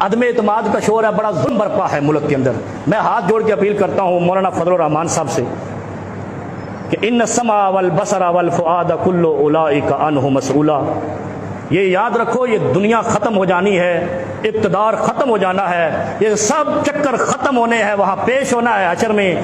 عدم اعتماد کا شور ہے، بڑا ظلم برپا ہے ملک کے اندر۔ میں ہاتھ جوڑ کے اپیل کرتا ہوں مولانا فضل الرحمان صاحب سے کہ ان السمع والبصر والفؤاد کل اولئک عنہ مسئولا۔ یہ یاد رکھو، یہ دنیا ختم ہو جانی ہے، اقتدار ختم ہو جانا ہے، یہ سب چکر ختم ہونے ہیں، وہاں پیش ہونا ہے حشر میں۔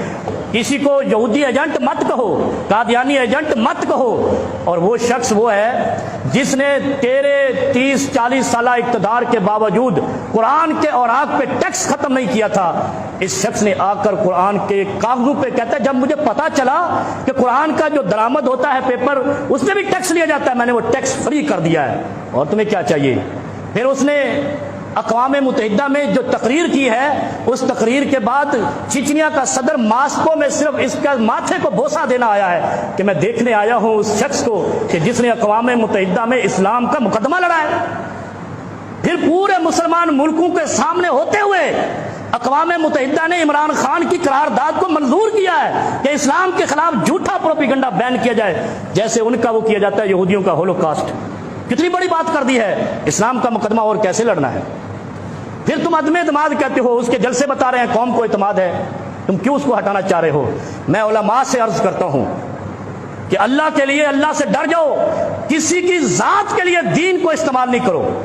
کسی کو یہودی ایجنٹ مت کہو، قادیانی ایجنٹ مت کہو، اور وہ شخص وہ ہے جس نے تیرے 30-40 سالہ اقتدار کے باوجود قرآن کے اوراق پہ ٹیکس ختم نہیں کیا تھا۔ اس شخص نے آ کر قرآن کے کاغذوں پہ کہتا ہے جب مجھے پتا چلا کہ قرآن کا جو درآمد ہوتا ہے پیپر، اس میں بھی ٹیکس لیا جاتا ہے، میں نے وہ ٹیکس فری کر دیا ہے، اور تمہیں کیا چاہیے؟ پھر اس نے اقوام متحدہ میں جو تقریر کی ہے، اس تقریر کے بعد چچنیا کا صدر ماسکو میں صرف اس کا ماتھے کو بوسہ دینا آیا ہے کہ میں دیکھنے آیا ہوں اس شخص کو کہ جس نے اقوام متحدہ میں اسلام کا مقدمہ لڑا ہے۔ پھر پورے مسلمان ملکوں کے سامنے ہوتے ہوئے اقوام متحدہ نے عمران خان کی قرارداد کو منظور کیا ہے کہ اسلام کے خلاف جھوٹا پروپیگنڈا بین کیا جائے، جیسے ان کا وہ کیا جاتا ہے یہودیوں کا ہولوکاسٹ۔ کتنی بڑی بات کر دی ہے، اسلام کا مقدمہ اور کیسے لڑنا ہے۔ پھر تم عدم اعتماد کہتے ہو، اس کے جلسے بتا رہے ہیں قوم کو اعتماد ہے، تم کیوں اس کو ہٹانا چاہ رہے ہو؟ میں علماء سے عرض کرتا ہوں کہ اللہ کے لیے اللہ سے ڈر جاؤ، کسی کی ذات کے لیے دین کو استعمال نہیں کرو۔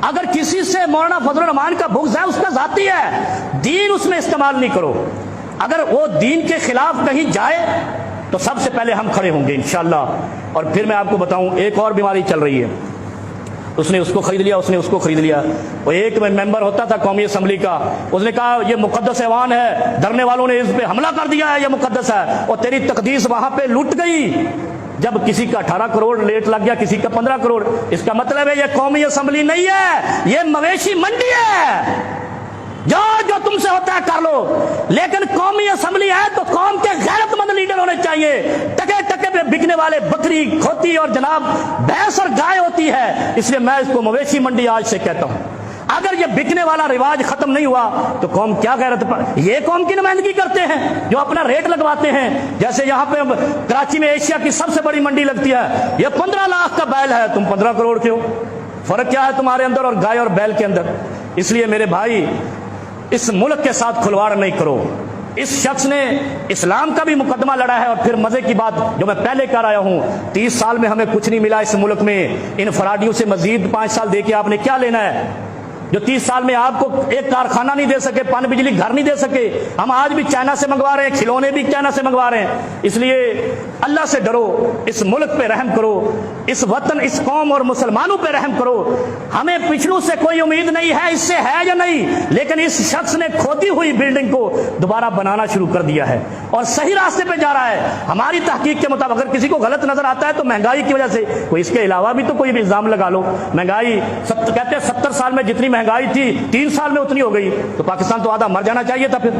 اگر کسی سے مولانا فضل الرحمان کا بغض ہے، اس کا ذاتی ہے، دین اس میں استعمال نہیں کرو۔ اگر وہ دین کے خلاف کہیں جائے تو سب سے پہلے ہم کھڑے ہوں گے انشاءاللہ۔ اور پھر میں آپ کو بتاؤں، ایک اور بیماری چل رہی ہے، اس نے اس کو خرید لیا، اس نے اس کو خرید لیا۔ وہ ایک ممبر ہوتا تھا قومی اسمبلی کا، اس نے کہا یہ مقدس ایوان ہے، دھرنے والوں نے اس پہ حملہ کر دیا ہے، یہ مقدس ہے، اور تیری تقدیس وہاں پہ لٹ گئی۔ جب کسی کا 18 کروڑ لیٹ لگ گیا، کسی کا 15 کروڑ، اس کا مطلب ہے یہ قومی اسمبلی نہیں ہے، یہ مویشی منڈی ہے۔ جو تم سے ہوتا ہے کر لو، لیکن قومی اسمبلی ہے تو قوم کے غیرت مند لیڈر ہونے چاہیے۔ ٹکے ٹکے پہ بکنے والے بکری، کھوتی اور جناب بھینس اور گائے ہوتی ہے، اس لیے میں اس کو مویشی منڈی آج سے کہتا ہوں۔ اگر یہ بکنے والا رواج ختم نہیں ہوا تو قوم کیا غیرت پر؟ یہ قوم کی نمائندگی کرتے ہیں جو اپنا ریٹ لگواتے ہیں، جیسے یہاں پہ کراچی میں ایشیا کی سب سے بڑی منڈی لگتی ہے، یہ 15 لاکھ کا بیل ہے، تم 15 کروڑ کے ہو۔ فرق کیا ہے تمہارے اندر اور گائے اور بیل کے اندر؟ اس لیے میرے بھائی، اس ملک کے ساتھ کھلواڑ نہیں کرو۔ اس شخص نے اسلام کا بھی مقدمہ لڑا ہے، اور پھر مزے کی بات جو میں پہلے کر آیا ہوں، 30 سال میں ہمیں کچھ نہیں ملا اس ملک میں، ان فراڈیوں سے مزید 5 سال دے کے آپ نے کیا لینا ہے؟ جو 30 سال میں آپ کو ایک کارخانہ نہیں دے سکے، پانی بجلی گھر نہیں دے سکے، ہم آج بھی چائنا سے منگوا رہے ہیں، کھلونے بھی چائنا سے منگوا رہے ہیں۔ اس لیے اللہ سے ڈرو، اس ملک پہ رحم کرو، اس وطن، اس قوم اور مسلمانوں پہ رحم کرو۔ ہمیں پچھلوں سے کوئی امید نہیں ہے، اس سے ہے یا نہیں، لیکن اس شخص نے کھوتی ہوئی بلڈنگ کو دوبارہ بنانا شروع کر دیا ہے اور صحیح راستے پہ جا رہا ہے۔ ہماری تحقیق کے مطابق اگر کسی کو غلط نظر آتا ہے تو مہنگائی کی وجہ سے، کوئی اس کے علاوہ بھی تو کوئی بھی الزام لگا لو۔ مہنگائی کہتے ہیں 70 سال میں جتنی مہنگائی تھی 3 سال میں اتنی ہو گئی، تو پاکستان تو آدھا مر جانا چاہیے تھا۔ پھر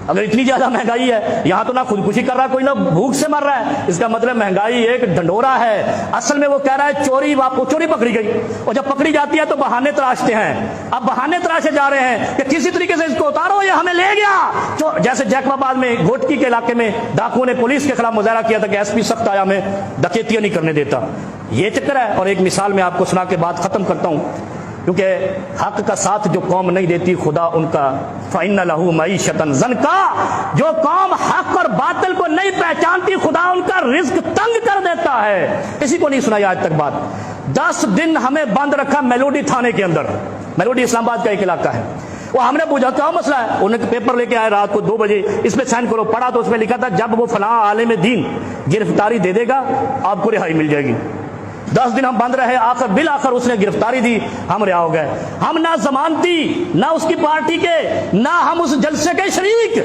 اگر اتنی زیادہ مہنگائی ہے، یہاں تو نہ خودکشی کر رہا ہے کوئی، نہ بھوک سے مر رہا ہے، اس کا مطلب مہنگائی ایک ڈنڈورا ہے۔ اصل میں وہ کہہ رہا ہے چوری پکڑی گئی، اور جب پکڑی جاتی ہے تو بہانے تراشتے ہیں۔ اب بہانے تراشے جا رہے ہیں کہ کسی طریقے سے اس کو اتارو، یہ ہمیں لے گیا۔ جیسے جیکب آباد میں گھوٹکی کے علاقے میں ڈاکوؤں نے پولیس کے خلاف مظاہرہ کیا تھا کہ ایس پی سخت آیا، میں ڈکیتیاں نہیں کرنے دیتا۔ یہ چکر ہے۔ اور ایک مثال میں آپ کو سنا کے بات ختم کرتا ہوں، کیونکہ حق کا ساتھ جو قوم نہیں دیتی، خدا ان کا فَإِنَّ لَهُ مَعِيشَةً ضَنْكَا، جو قوم حق اور باطل کو نہیں پہچانتی، خدا ان کا رزق تنگ کر دیتا ہے۔ کسی کو نہیں سنائی آج تک بات۔ 10 دن ہمیں بند رکھا میلوڈی تھانے کے اندر، میلوڈی اسلام آباد کا ایک علاقہ ہے۔ وہ ہم نے پوچھا کیا مسئلہ ہے، انہوں نے پیپر لے کے آئے رات کو 2 بجے، اس پہ سائن کرو۔ پڑھا تو اس میں لکھا تھا جب وہ فلاں عالم دین گرفتاری دے دے گا آپ کو رہائی مل جائے گی۔ 10 دن ہم بند رہے، بالآخر اس نے گرفتاری دی، ہم رہا ہو گئے۔ ہم نہ ضمانتی، نہ اس کی پارٹی کے، نہ ہم اس جلسے کے شریک۔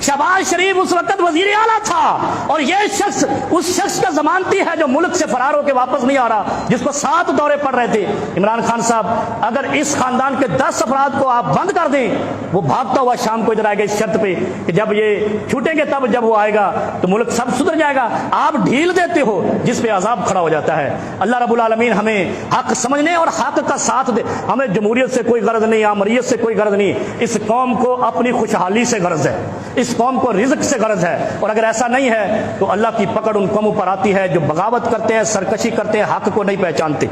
شہباز شریف اس وقت وزیر اعلیٰ تھا، اور یہ شخص اس شخص کا ضمانتی ہے جو ملک سے فرار ہو کے واپس نہیں آ رہا، جس کو 7 دورے پڑ رہے تھے۔ عمران خان صاحب، اگر اس خاندان کے 10 افراد کو آپ بند کر دیں، وہ بھاگتا ہوا شام کو ادھر آئے گا اس شرط پہ کہ جب یہ چھوٹیں گے تب جب وہ آئے گا تو ملک سب سدھر جائے گا۔ آپ ڈھیل دیتے ہو جس پہ عذاب کھڑا ہو جاتا ہے۔ اللہ رب العالمین ہمیں حق سمجھنے اور حق کا ساتھ دے۔ ہمیں جمہوریت سے کوئی غرض نہیں، آمریت سے کوئی غرض نہیں، اس قوم کو اپنی خوشحالی سے غرض ہے، اس قوم کو رزق سے غرض ہے۔ اور اگر ایسا نہیں ہے تو اللہ کی پکڑ ان قوموں پر آتی ہے جو بغاوت کرتے ہیں، سرکشی کرتے ہیں، حق کو نہیں پہچانتے۔